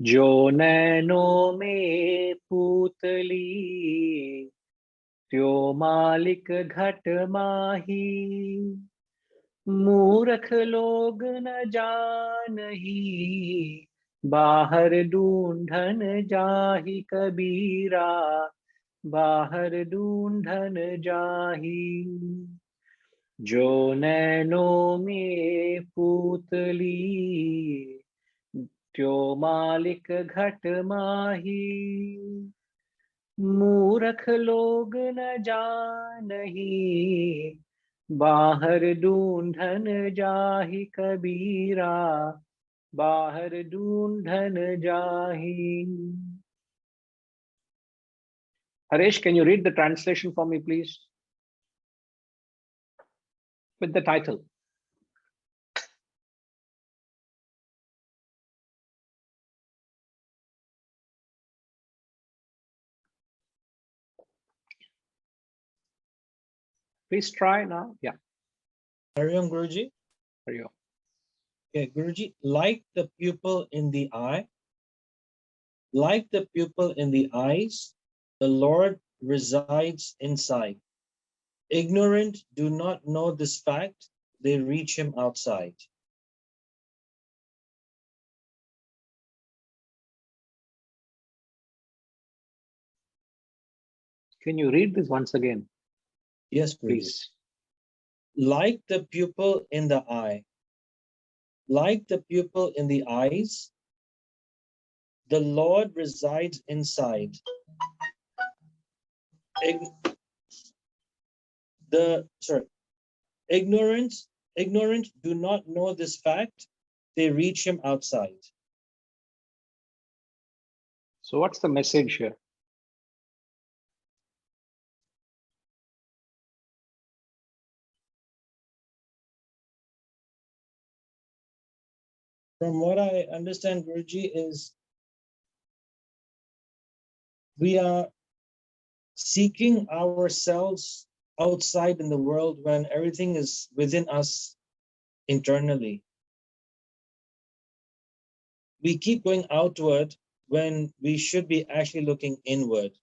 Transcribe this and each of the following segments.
जो नैनों में पूतली त्यो मालिक घट माही। मूर्ख लोग न जानही बाहर ढूंढन जाहि कबीरा। बाहर ढूंढन जाही। जो नैनों में पूतली त्यो मालिक घट माही। मूर्ख लोग न जानही बाहर ढूंढन जाहि कबीरा। बाहर ढूंढन जाहि। Harish, can you read the translation for me, please? With the title. Please try now. Yeah. Hariom Guruji. Hariom. Okay, Guruji, like the pupil in the eye, like the pupil in the eyes, the Lord resides inside. Ignorant do not know this fact, they reach him outside. Can you read this once again? Yes, please. Like the pupil in the eye, like the pupil in the eyes, the Lord resides inside. Ignorant do not know this fact, they reach him outside. So what's the message here? From what I understand, Guruji, is we are seeking ourselves outside in the world when everything is within us internally. We keep going outward when we should be actually looking inward.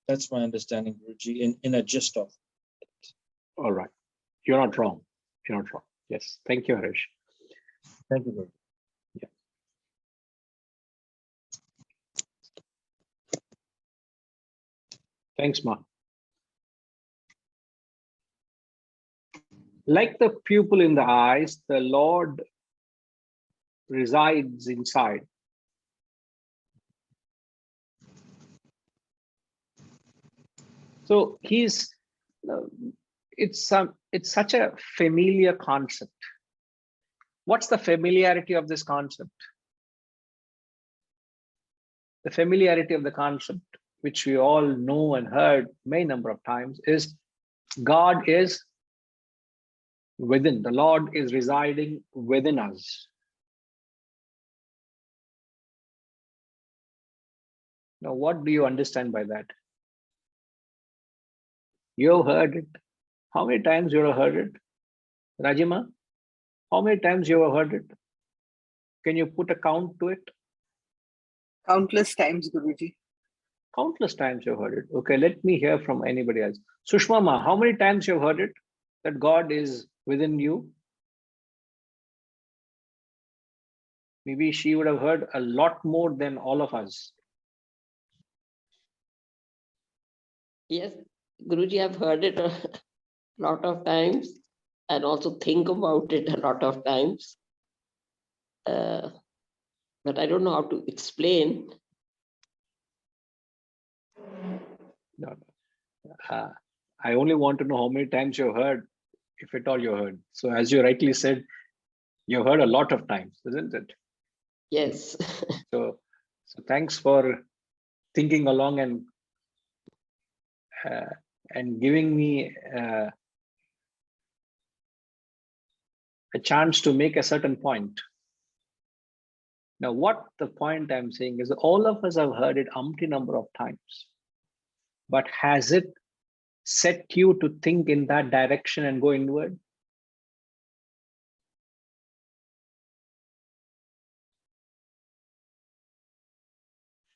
That's my understanding, Guruji, in a gist of it. All right. You're not wrong. You're not wrong. Yes. Thank you, Harish. Thank you, Guruji. Yeah. Thanks, Ma. Like the pupil in the eyes, the Lord resides inside. So he's, it's such a familiar concept. What's the familiarity of this concept? The familiarity of the concept, which we all know and heard many number of times, is God is within. The Lord is residing within us. Now, what do you understand by that? You've heard it. How many times you have heard it? Rajima, how many times you have heard it? Can you put a count to it? Countless times, Guruji. Countless times you've heard it. Okay, let me hear from anybody else. Sushma Ma, how many times you've heard it that God is within you? Maybe she would have heard a lot more than all of us. Yes, Guruji, I've heard it a lot of times and also think about it a lot of times. But I don't know how to explain. No. I only want to know how many times you've heard, if at all you heard. So as you rightly said, you heard a lot of times, isn't it? Yes. So thanks for thinking along and giving me a chance to make a certain point. Now, what the point I'm saying is all of us have heard it umpty number of times, but has it set you to think in that direction and go inward?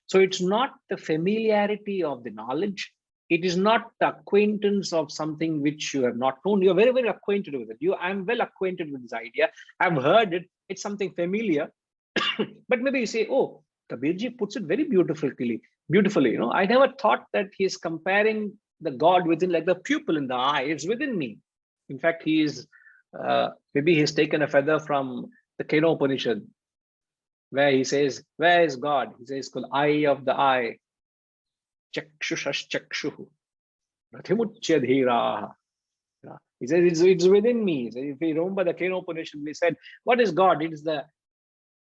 So it's not the familiarity of the knowledge. It is not the acquaintance of something which you have not known. You're very, very acquainted with it. I'm well acquainted with this idea. I've heard it. It's something familiar. But maybe you say, oh, Kabirji puts it very beautifully. Beautifully, I never thought that he's comparing the God within, like the pupil in the eye. It's within me. In fact, maybe he's taken a feather from the Keno Upanishad, where he says, where is God? He says, called eye of the eye. Chakshushash chakshuhu. Rathimuchya dhiraha. He says, it's within me. So if you remember the Keno Upanishad, we said, what is God? It is the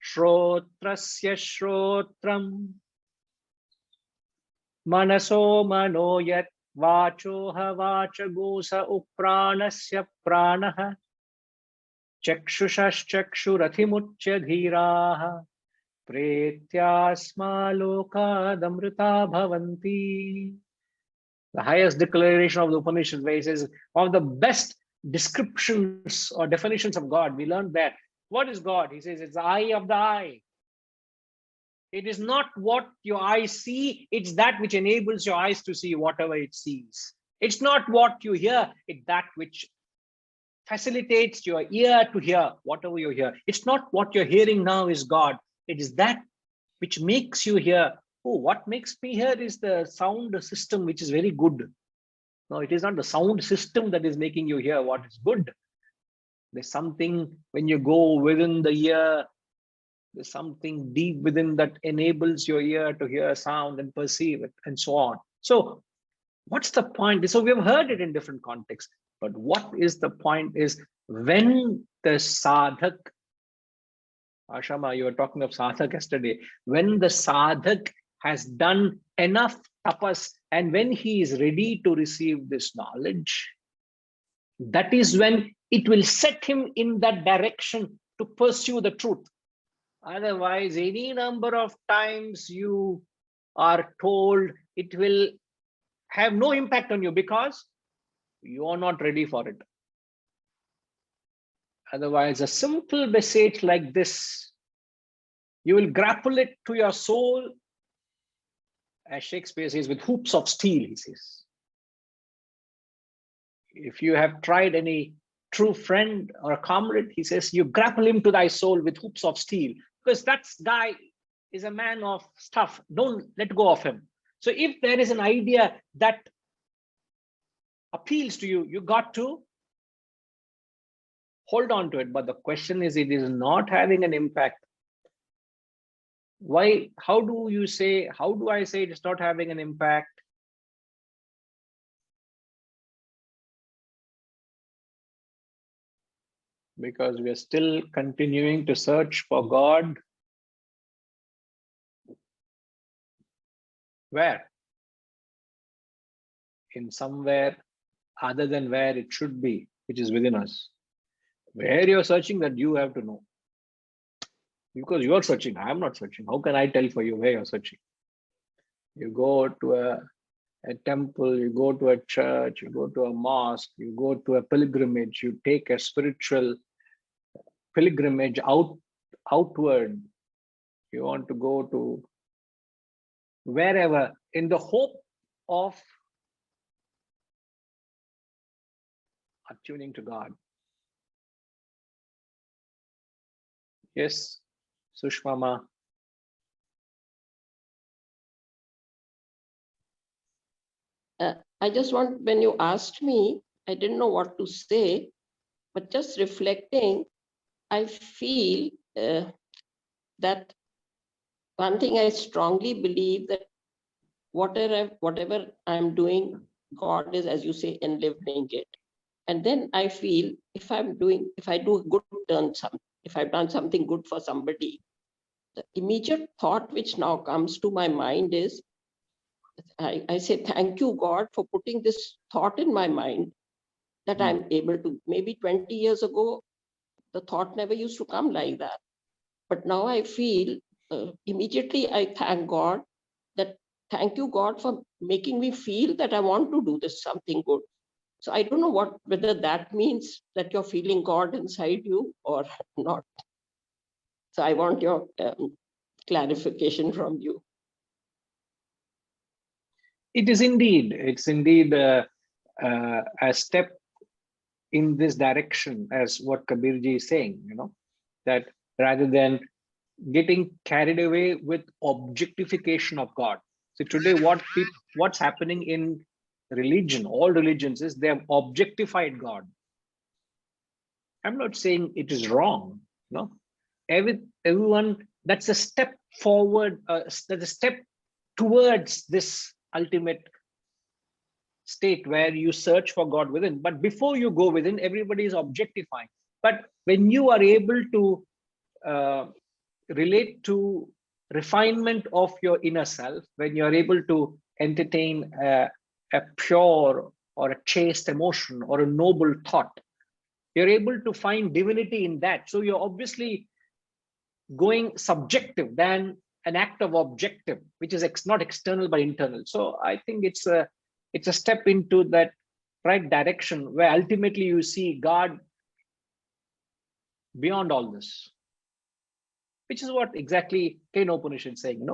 Shrotrasya Shrotram. Manaso manoyat vachoha vachagosa upranasya pranaha. Chakshushash chakshurathimutya dhiraha. Pretyasma lokadamrita bhavanti. The highest declaration of the Upanishad, where he says, one of the best descriptions or definitions of God, we learned that. What is God? He says, it's the eye of the eye. It is not what your eyes see, it's that which enables your eyes to see whatever it sees. It's not what you hear, it's that which facilitates your ear to hear whatever you hear. It's not what you're hearing now is God. It is that which makes you hear. Oh, what makes me hear is the sound system, which is very good. No, it is not the sound system that is making you hear what is good. There's something when you go within the ear, there's something deep within that enables your ear to hear sound and perceive it and so on. So what's the point? So we have heard it in different contexts, but what is the point is when the sadhak, Ashama, you were talking of sadhak yesterday, when the sadhak has done enough tapas and when he is ready to receive this knowledge, that is when it will set him in that direction to pursue the truth. Otherwise, any number of times you are told, it will have no impact on you because you are not ready for it. Otherwise, a simple message like this, you will grapple it to your soul, as Shakespeare says, with hoops of steel, he says. If you have tried any true friend or a comrade, he says, you grapple him to thy soul with hoops of steel, because that guy is a man of stuff. Don't let go of him. So if there is an idea that appeals to you, you got to hold on to it. But the question is, it is not having an impact. Why? How do I say it's not having an impact? Because we are still continuing to search for God. Where? In somewhere other than where it should be, which is within us. Where you're searching, that you have to know. Because you're searching, I'm not searching. How can I tell for you where you're searching? You go to a temple, you go to a church, you go to a mosque, you go to a pilgrimage, you take a spiritual pilgrimage outward. You want to go to wherever in the hope of attuning to God. Yes, Sushmama. I just want, when you asked me, I didn't know what to say, but just reflecting, I feel that one thing I strongly believe that whatever I'm doing, God is, as you say, enlivening it. And then I feel if I do a good turn, if I've done something good for somebody, the immediate thought which now comes to my mind is, I say, thank you, God, for putting this thought in my mind that I'm able to. Maybe 20 years ago, the thought never used to come like that. But now I feel immediately I thank God that, thank you, God, for making me feel that I want to do this something good. So I don't know whether that means that you're feeling God inside you or not. So I want your clarification from you. It is indeed, it's indeed a step in this direction, as what Kabirji is saying, that rather than getting carried away with objectification of God. So today, what's happening in religion, all religions, is they have objectified God. I'm not saying it is wrong. No, everyone, that's a step forward. That's a step towards this ultimate state where you search for God within. But before you go within, everybody is objectifying. But when you are able to relate to refinement of your inner self, when you're able to entertain a pure or a chaste emotion or a noble thought, you're able to find divinity in that. So you're obviously going subjective than an act of objective, which is not external but internal. So I think it's a step into that right direction where ultimately you see God beyond all this, which is what exactly Kena Upanishad is saying,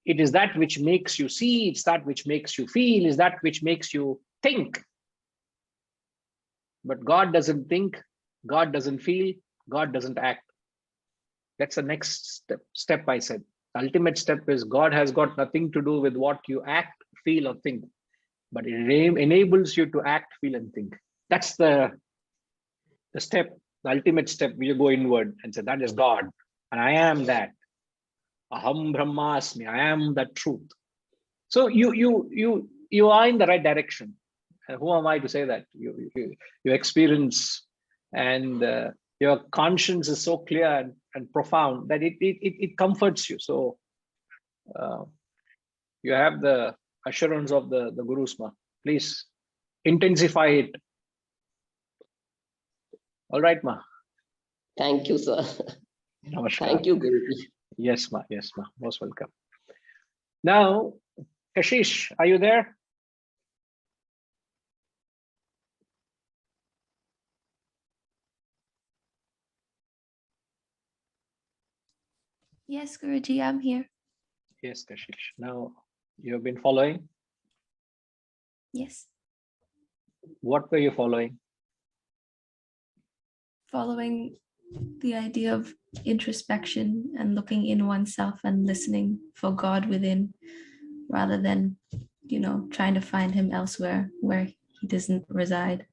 it is that which makes you see, it's that which makes you feel, is that which makes you think. But God doesn't think, God doesn't feel, God doesn't act. That's the next step I said. The ultimate step is God has got nothing to do with what you act, feel, or think, but it enables you to act, feel, and think. That's the step, the ultimate step where you go inward and say, that is God, and I am that. Aham Brahmasmi, I am that truth. So you are in the right direction. Who am I to say that? You experience, and your conscience is so clear and profound that it comforts you. So you have the assurance of the Gurus, ma. Please intensify it. All right, ma. Thank you, sir. Namaskar. Thank you, Guruji. Yes, ma. Yes, ma. Most welcome. Now, Kashish, are you there? Yes, Guruji, I'm here. Yes, Kashish. Now, you have been following. Yes. What were you following? Following the idea of introspection and looking in oneself and listening for God within, rather than, trying to find him elsewhere where he doesn't reside.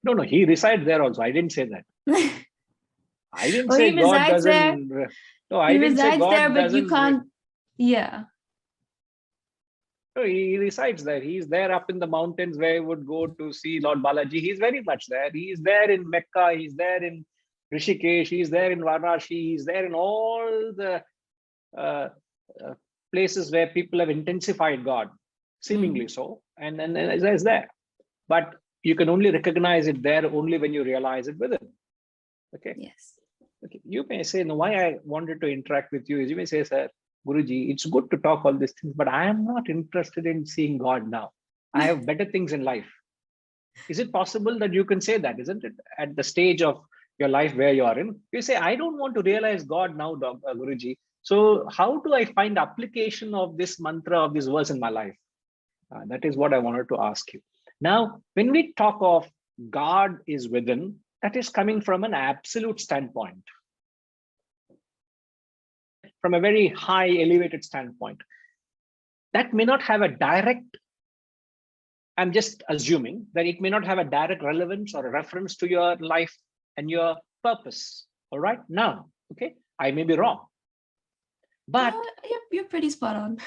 No, he resides there also. I didn't say that. I didn't Well, say he God resides there. doesn't. No, I He didn't say resides there, God but you doesn't. can't. Yeah. No, he resides there. He's there up in the mountains where he would go to see Lord Balaji. He's very much there. He's there in Mecca. He's there in Rishikesh. He's there in Varanasi. He's there in all the places where people have intensified God, seemingly so, and it's there. But you can only recognize it there only when you realize it within. Okay. Yes. Okay. You may say, no, why I wanted to interact with you is you may say, sir, Guruji, it's good to talk all these things, but I am not interested in seeing God now. I have better things in life. Is it possible that you can say that, isn't it? At the stage of your life where you are in, you say, I don't want to realize God now, Guruji. So how do I find application of this mantra, of this verse in my life? That is what I wanted to ask you. Now, when we talk of God is within, that is coming from an absolute standpoint, from a very high elevated standpoint. That may not have a direct, I'm just assuming that it may not have a direct relevance or a reference to your life and your purpose. All right, now, okay, I may be wrong, but you're pretty spot on.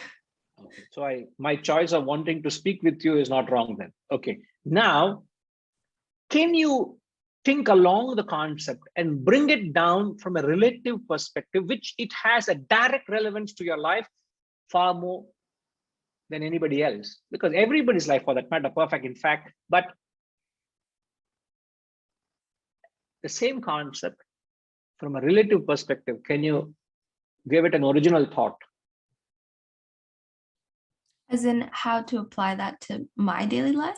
okay, so my choice of wanting to speak with you is not wrong then. Okay, now, can you think along the concept and bring it down from a relative perspective, which it has a direct relevance to your life far more than anybody else, because everybody's life for that matter perfect in fact, but the same concept from a relative perspective, can you give it an original thought? As in how to apply that to my daily life?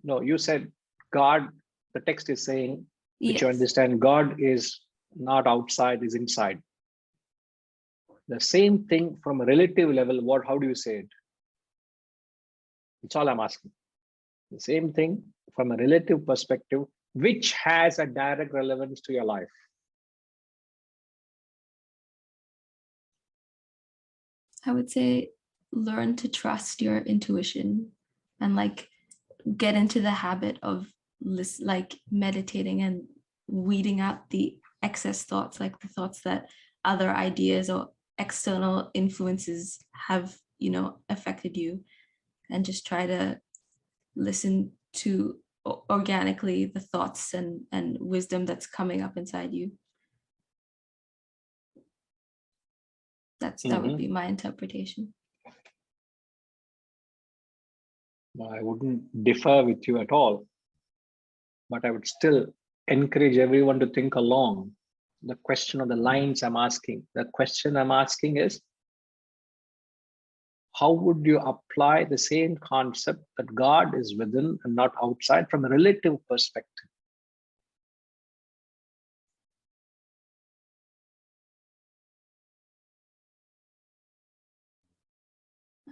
No, you said God, the text is saying, which you Yes. understand, God is not outside, is inside. The same thing from a relative level, how do you say it? That's all I'm asking. The same thing from a relative perspective, which has a direct relevance to your life. I would say learn to trust your intuition and like get into the habit of like meditating and weeding out the excess thoughts, like the thoughts that other ideas or external influences have, affected you, and just try to listen to organically the thoughts and wisdom that's coming up inside you. That would be my interpretation. I wouldn't differ with you at all, but I would still encourage everyone to think along the question of the lines I'm asking. The question I'm asking is, how would you apply the same concept that God is within and not outside from a relative perspective?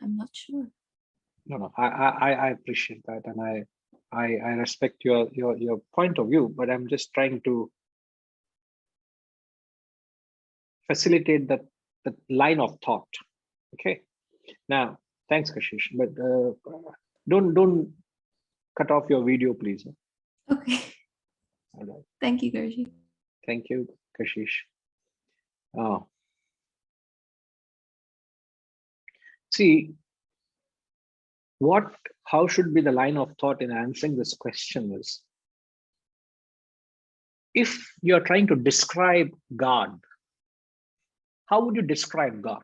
I'm not sure. No, I appreciate that, and I respect your point of view, but I'm just trying to facilitate that line of thought. Okay. Now, thanks, Kashish, but don't cut off your video, please. Okay. All right. Thank you, Gurji. Thank you, Kashish. See, how should be the line of thought in answering this question is, if you're trying to describe God, how would you describe God?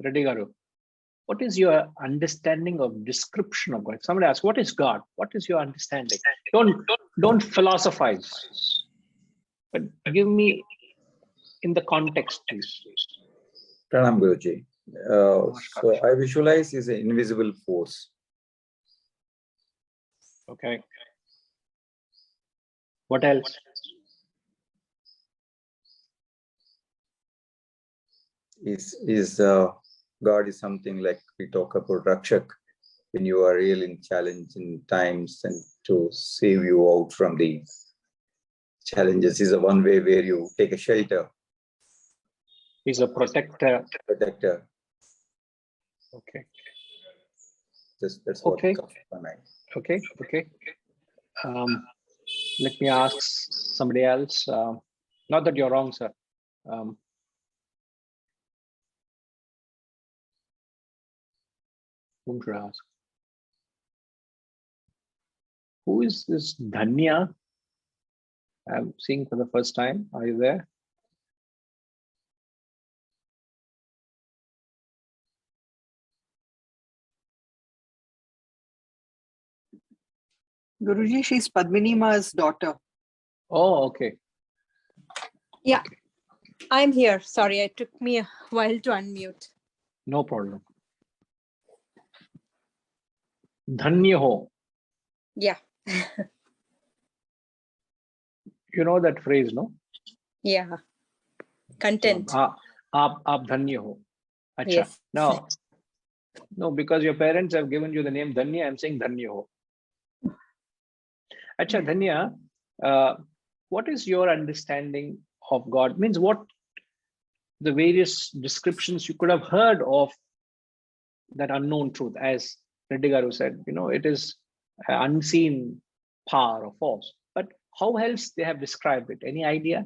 Reddy Garu, what is your understanding of description of God? Somebody asks, what is God? What is your understanding? Don't philosophize, but give me in the context, please. Pranam Guruji. So I visualize is an invisible force. Okay. What else? God is something like we talk about Rakshak, when you are real in challenging times and to save you out from the challenges is a one way where you take a shelter. He's a protector. Protector. Okay. That's what Okay. comes to my mind. Okay. Let me ask somebody else. Not that you're wrong, sir. Whom should I ask? Who is this Dhanya? I'm seeing for the first time. Are you there? Guruji, she's Padmini Ma's daughter. Oh, okay. Yeah, I'm here. Sorry, it took me a while to unmute. No problem. Dhanya ho. Yeah. You know that phrase, no? Yeah. Content. Aap dhanya ho. Acha. Yes. No, because your parents have given you the name Dhanya, I'm saying Dhanya ho. Acha, Dhanya, what is your understanding of God? Means what the various descriptions you could have heard of that unknown truth, as Reddy Garu said, it is an unseen power or force. But how else they have described it? Any idea?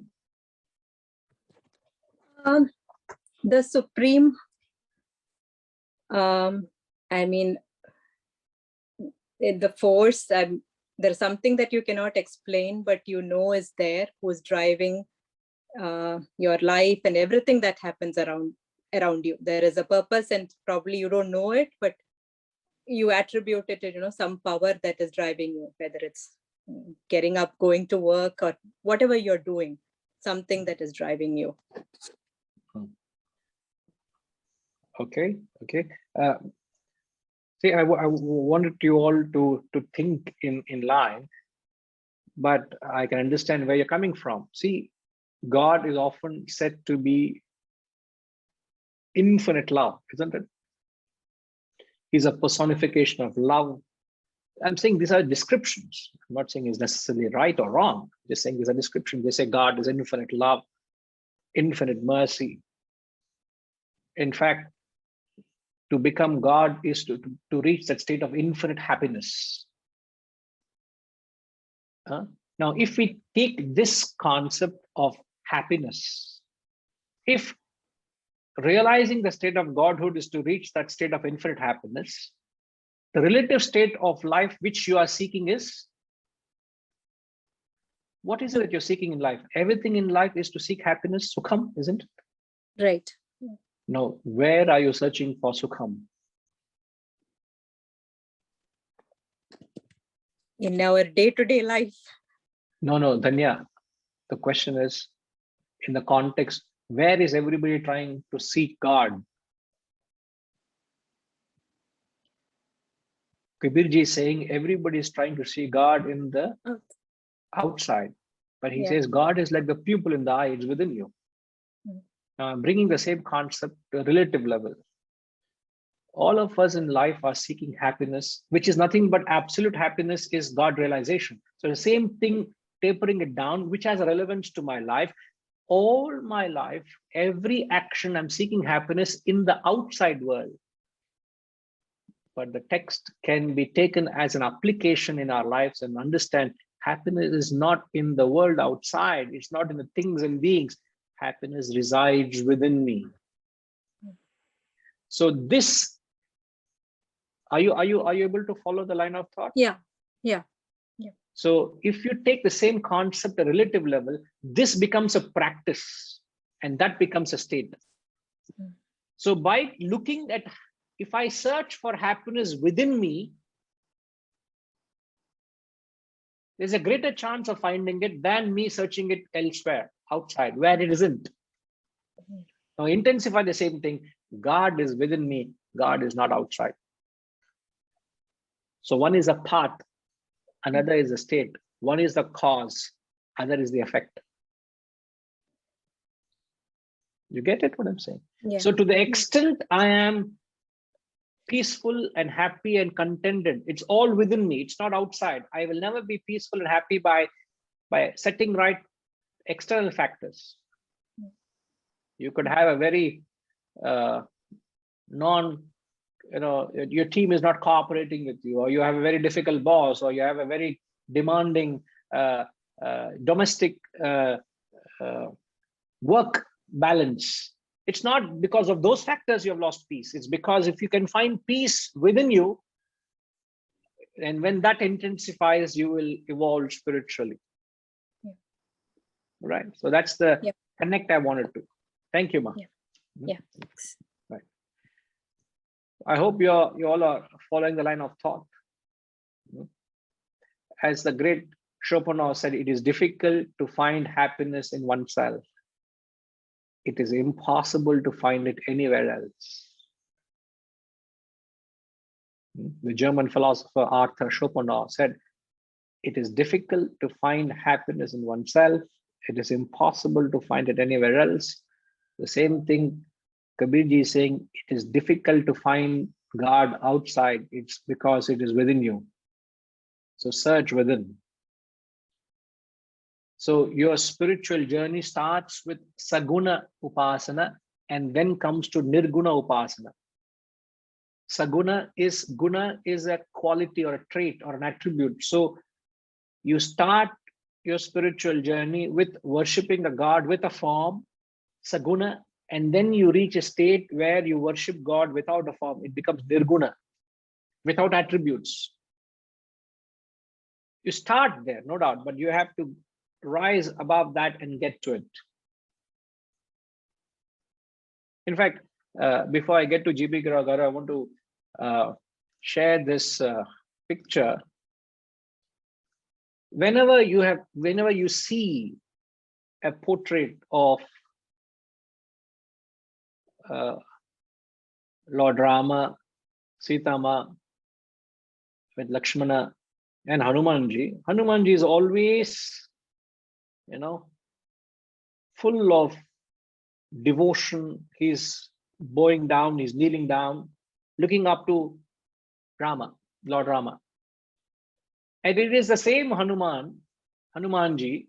The supreme, I mean, the force, there's something that you cannot explain, but is there, who's driving your life and everything that happens around you. There is a purpose, and probably you don't know it, but you attribute it to some power that is driving you, whether it's getting up, going to work, or whatever you're doing, something that is driving you. Okay. See, I wanted you all to think in line. but I can understand where you're coming from. See, God is often said to be infinite love, isn't it? He's a personification of love. I'm saying these are descriptions. I'm not saying it's necessarily right or wrong. I'm just saying these are descriptions. They say God is infinite love, infinite mercy. In fact, to become God is to reach that state of infinite happiness. Now, if we take this concept of happiness, if realizing the state of Godhood is to reach that state of infinite happiness, the relative state of life which you are seeking is, what is it that you're seeking in life? Everything in life is to seek happiness, sukham, isn't it? Right. No, where are you searching for sukham? In our day-to-day life. No, Danya. The question is, in the context, where is everybody trying to seek God? Kabirji is saying everybody is trying to see God in the outside, but he says God is like the pupil in the eye, it's within you. Now I'm bringing the same concept to a relative level. All of us in life are seeking happiness, which is nothing but absolute happiness is God realization. So the same thing, tapering it down, which has a relevance to my life. All my life, every action, I'm seeking happiness in the outside world. But the text can be taken as an application in our lives and understand happiness is not in the world outside. It's not in the things and beings. Happiness resides within me. So this, are you able to follow the line of thought? Yeah. So if you take the same concept at a relative level, this becomes a practice and that becomes a state. So by looking at, if I search for happiness within me, there's a greater chance of finding it than me searching it elsewhere, outside, where it isn't. Now intensify the same thing. God is within me. God is not outside. So one is a path, another is a state. One is the cause, other is the effect. You get it, what I'm saying? Yeah. So to the extent I am peaceful and happy and contented, it's all within me. It's not outside. I will never be peaceful and happy by setting right external factors. You could have a very your team is not cooperating with you, or you have a very difficult boss, or you have a very demanding domestic work balance. It's not because of those factors you have lost peace. It's because if you can find peace within you, and when that intensifies, you will evolve spiritually. Right. So that's the connect I wanted to. Thank you, Ma. Yeah. Right. I hope you all are following the line of thought. As the great Schopenhauer said, it is difficult to find happiness in oneself. It is impossible to find it anywhere else. The German philosopher Arthur Schopenhauer said, it is difficult to find happiness in oneself. It is impossible to find it anywhere else. The same thing Kabirji is saying, it is difficult to find God outside. It's because it is within you. So search within. So your spiritual journey starts with Saguna Upasana and then comes to Nirguna Upasana. Saguna is, guna is a quality or a trait or an attribute. So you start your spiritual journey with worshipping a God with a form, Saguna, and then you reach a state where you worship God without a form. It becomes Nirguna, without attributes. You start there, no doubt, but you have to rise above that and get to it. In fact, before I get to GB Giragaru, I want to share this picture. Whenever you see a portrait of Lord Rama, Sita Ma, with Lakshmana, And Hanumanji is always, full of devotion. He's bowing down, he's kneeling down, looking up to Rama, Lord Rama. And it is the same Hanumanji,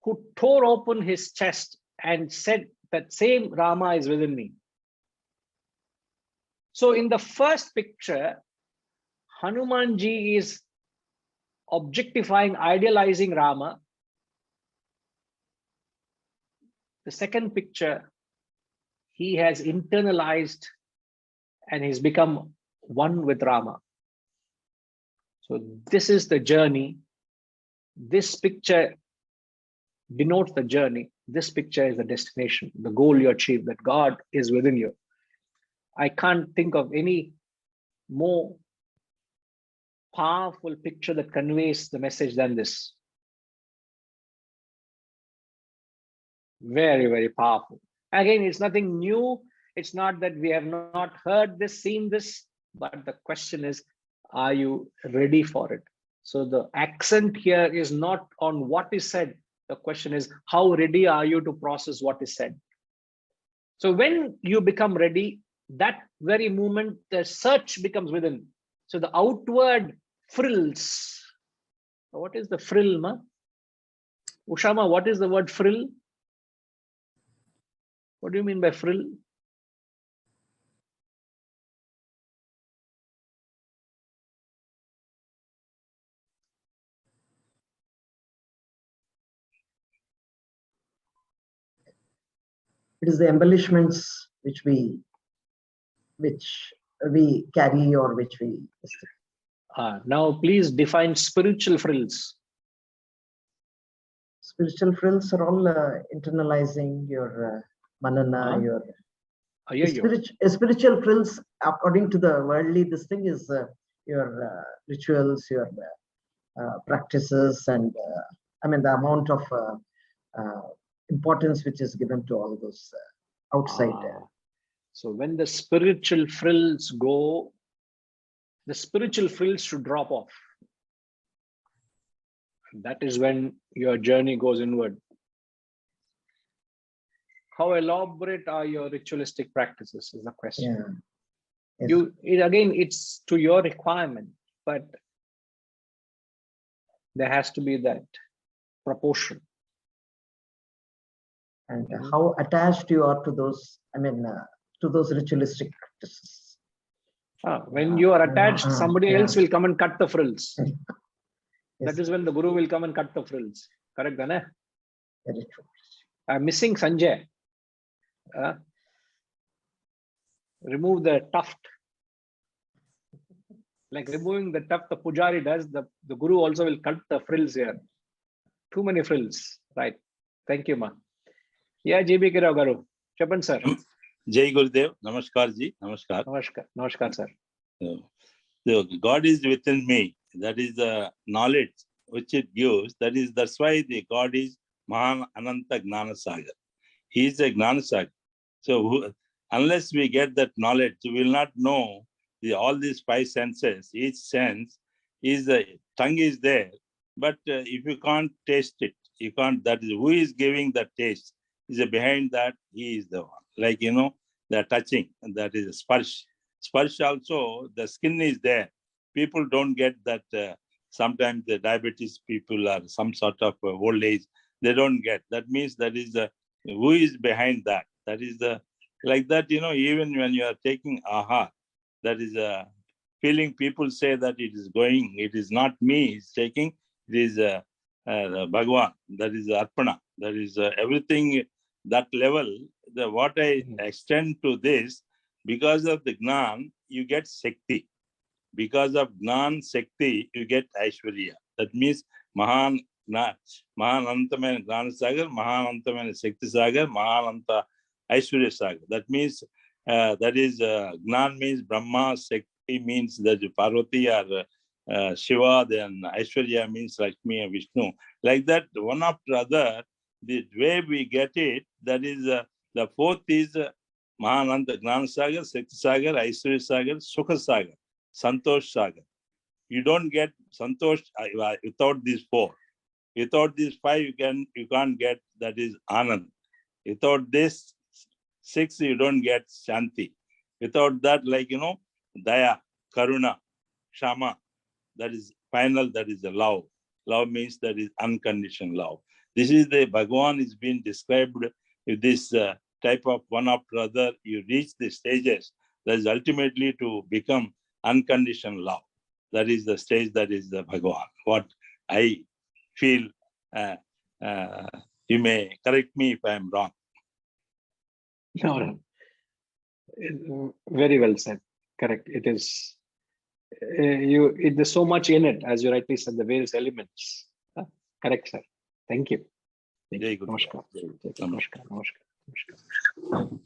who tore open his chest and said that same Rama is within me. So in the first picture, Hanumanji is objectifying, idealizing Rama. The second picture, he has internalized and he's become one with Rama. So this is the journey. This picture denotes the journey. This picture is the destination, the goal you achieve, that God is within you. I can't think of any more powerful picture that conveys the message than this. Very, very powerful. Again, it's nothing new. It's not that we have not heard this, seen this, but the question is, are you ready for it? So the accent here is not on what is said. The question is, how ready are you to process what is said? So when you become ready, that very moment, the search becomes within. So the outward frills. What is the frill, ma? Ushama, what is the word frill? What do you mean by frill? It is the embellishments which we carry or which we. Now, please define spiritual frills. Spiritual frills are all internalizing your manana, your spiritual frills, according to the worldly, this thing is your rituals, your practices, and I mean the amount of importance which is given to all those outside. So when the spiritual frills go, the spiritual frills should drop off. That is when your journey goes inward. How elaborate are your ritualistic practices is the question. Yeah. Yes. Again, it's to your requirement, but there has to be that proportion. And how attached you are to those, I mean, to those ritualistic practices. When you are attached, somebody else will come and cut the frills. Yes. That is when the Guru will come and cut the frills. Correct, Dana? Very true. I'm missing Sanjay. Remove the tuft. Like removing the tuft the Pujari does, the Guru also will cut the frills here. Too many frills. Right. Thank you, ma. Yeah, JB Kirao Garu. Chapan sir. Jai Gurudev. Namaskar ji. Namaskar. Namaskar. Namaskar, sir. So God is within me. That is the knowledge which it gives. That's why the God is Mahan Ananta Gnana Sagar. He is a Gnana Sagar. So unless we get that knowledge, we will not know all these five senses. Each sense is the tongue is there, but if you can't taste it, you can't. That is who is giving the taste. Is behind that, he is the one. Like the touching, that is sparsh. Sparsh also, the skin is there. People don't get that. Sometimes the diabetes people or some sort of old age, they don't get. That means that is who is behind that. That is like that. Even when you are taking aha, that is a feeling. People say that it is going. It is not me. It's taking. It is Bhagwan. That is Arpana. That is everything. That level. What I extend to this, because of the Gnan, you get Shakti. Because of Gnan Shakti, you get Aishwarya. That means Mahan Anantamana Gnana Sagar, Mahan Anantamana Shakti Sagar, Mahan Ananta Aishwarya Sagar. That means that is Gnan means Brahma, Shakti means that Parvati or Shiva, then Aishwarya means Lakshmi and Vishnu. Like that, one after other, the way we get it, that is the fourth is Mahananta Gnana Sagar, Shakti Sagar, Aishwarya Sagar, Sukha Sagar, Santosh Sagar. you don't get santosh without these four. Without these five, you can't get, that is anand. Without this six, you don't get shanti. Without that, like, daya, karuna, shama, that is final, that is the love. Love means that is unconditional love. This is the Bhagavan is being described with this type of one after other. You reach the stages that is ultimately to become unconditional love. That is the stage, that is the Bhagavan. What I feel, you may correct me if I am wrong. No. Very well said. Correct. It is. There's so much in it, as you rightly said, the various elements. Correct, sir. Thank you. Thank Jai you. Guru. Namaskar. Namaskar. Namaskar. Namaskar.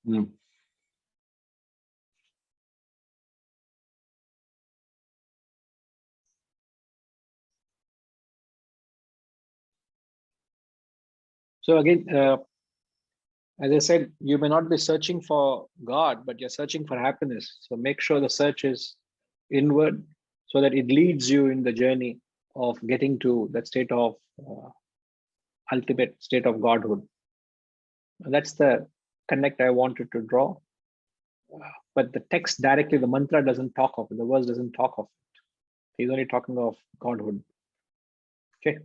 Hmm. So again, as I said, you may not be searching for God, but you're searching for happiness. So make sure the search is inward so that it leads you in the journey of getting to that state of ultimate state of Godhood. And that's the connect I wanted to draw. But the text directly, the mantra doesn't talk of it. The verse doesn't talk of it. He's only talking of Godhood. Okay.